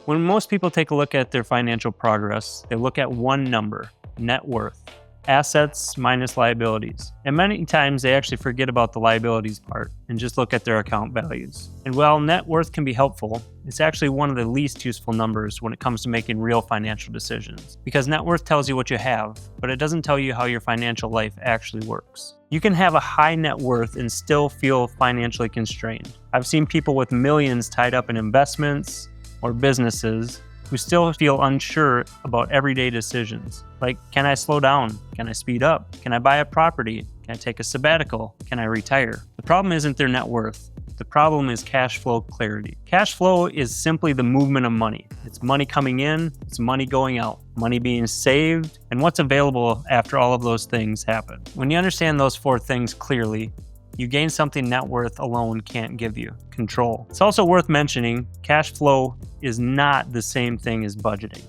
When most people take a look at their financial progress, they look at one number, net worth, assets minus liabilities. And many times they actually forget about the liabilities part and just look at their account values. And while net worth can be helpful, it's actually one of the least useful numbers when it comes to making real financial decisions. Because net worth tells you what you have, but it doesn't tell you how your financial life actually works. You can have a high net worth and still feel financially constrained. I've seen people with millions tied up in investments or businesses who still feel unsure about everyday decisions. Like, can I slow down? Can I speed up? Can I buy a property? Can I take a sabbatical? Can I retire? The problem isn't their net worth. The problem is cash flow clarity. Cash flow is simply the movement of money. It's money coming in, it's money going out, money being saved, and what's available after all of those things happen. When you understand those four things clearly, you gain something net worth alone can't give you: control. It's also worth mentioning, cash flow is not the same thing as budgeting.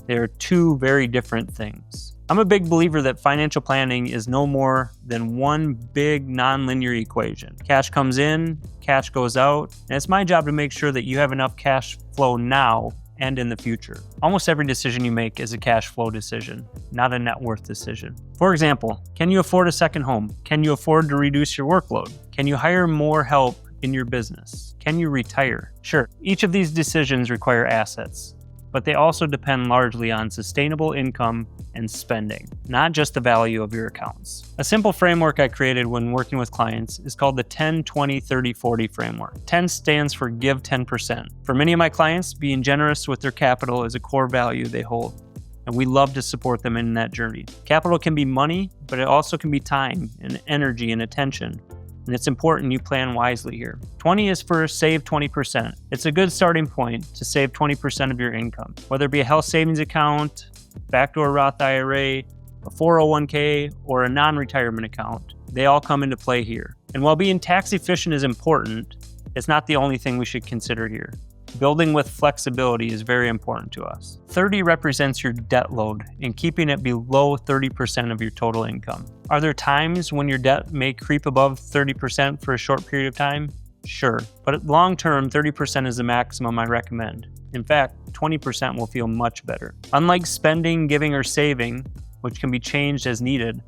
They are two very different things. I'm a big believer that financial planning is no more than one big nonlinear equation. Cash comes in, cash goes out, and it's my job to make sure that you have enough cash flow now and in the future. Almost every decision you make is a cash flow decision, not a net worth decision. For example, can you afford a second home? Can you afford to reduce your workload? Can you hire more help in your business? Can you retire? Sure, each of these decisions require assets, but they also depend largely on sustainable income and spending, not just the value of your accounts. A simple framework I created when working with clients is called the 10-20-30-40 framework. 10 stands for give 10%. For many of my clients, being generous with their capital is a core value they hold, and we love to support them in that journey. Capital can be money, but it also can be time and energy and attention. And it's important you plan wisely here. 20 is for save 20%. It's a good starting point to save 20% of your income, whether it be a health savings account, backdoor Roth IRA, a 401k, or a non-retirement account. They all come into play here. And while being tax efficient is important, it's not the only thing we should consider here. Building with flexibility is very important to us. 30 represents your debt load and keeping it below 30% of your total income. Are there times when your debt may creep above 30% for a short period of time? Sure, but long term, 30% is the maximum I recommend. In fact, 20% will feel much better. Unlike spending, giving, or saving, which can be changed as needed,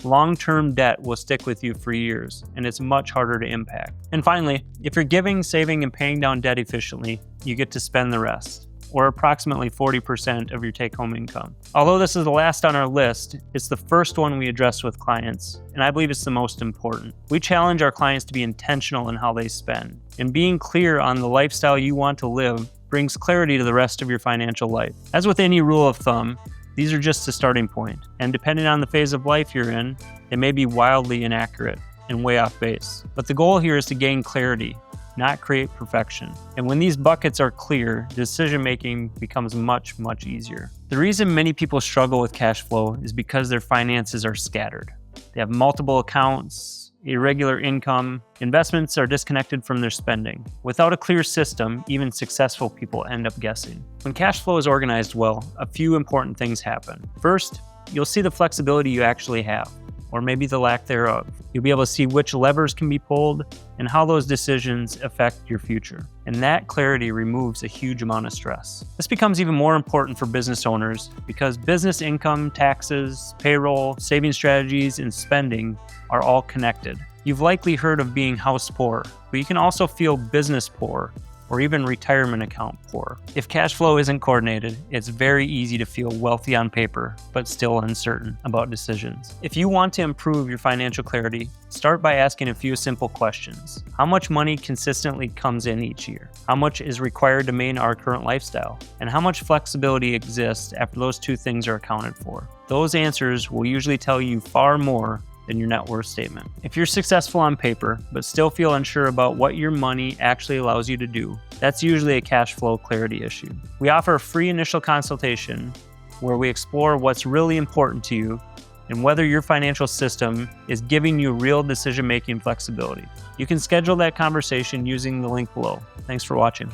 long-term debt will stick with you for years, and it's much harder to impact. And finally, if you're giving, saving, and paying down debt efficiently, you get to spend the rest, or approximately 40% of your take-home income. Although this is the last on our list, it's the first one we address with clients, and I believe it's the most important. We challenge our clients to be intentional in how they spend, and being clear on the lifestyle you want to live brings clarity to the rest of your financial life. As with any rule of thumb, these are just a starting point, and depending on the phase of life you're in, they may be wildly inaccurate and way off base. But the goal here is to gain clarity, not create perfection. And when these buckets are clear, decision-making becomes much, much easier. The reason many people struggle with cash flow is because their finances are scattered. They have multiple accounts, irregular income, investments are disconnected from their spending. Without a clear system, even successful people end up guessing. When cash flow is organized well, a few important things happen. First, you'll see the flexibility you actually have, or maybe the lack thereof. You'll be able to see which levers can be pulled and how those decisions affect your future. And that clarity removes a huge amount of stress. This becomes even more important for business owners because business income, taxes, payroll, saving strategies, and spending are all connected. You've likely heard of being house poor, but you can also feel business poor or even retirement account poor. If cash flow isn't coordinated, it's very easy to feel wealthy on paper, but still uncertain about decisions. If you want to improve your financial clarity, start by asking a few simple questions. How much money consistently comes in each year? How much is required to maintain our current lifestyle? And how much flexibility exists after those two things are accounted for? Those answers will usually tell you far more than your net worth statement. If you're successful on paper, but still feel unsure about what your money actually allows you to do, that's usually a cash flow clarity issue. We offer a free initial consultation where we explore what's really important to you and whether your financial system is giving you real decision-making flexibility. You can schedule that conversation using the link below. Thanks for watching.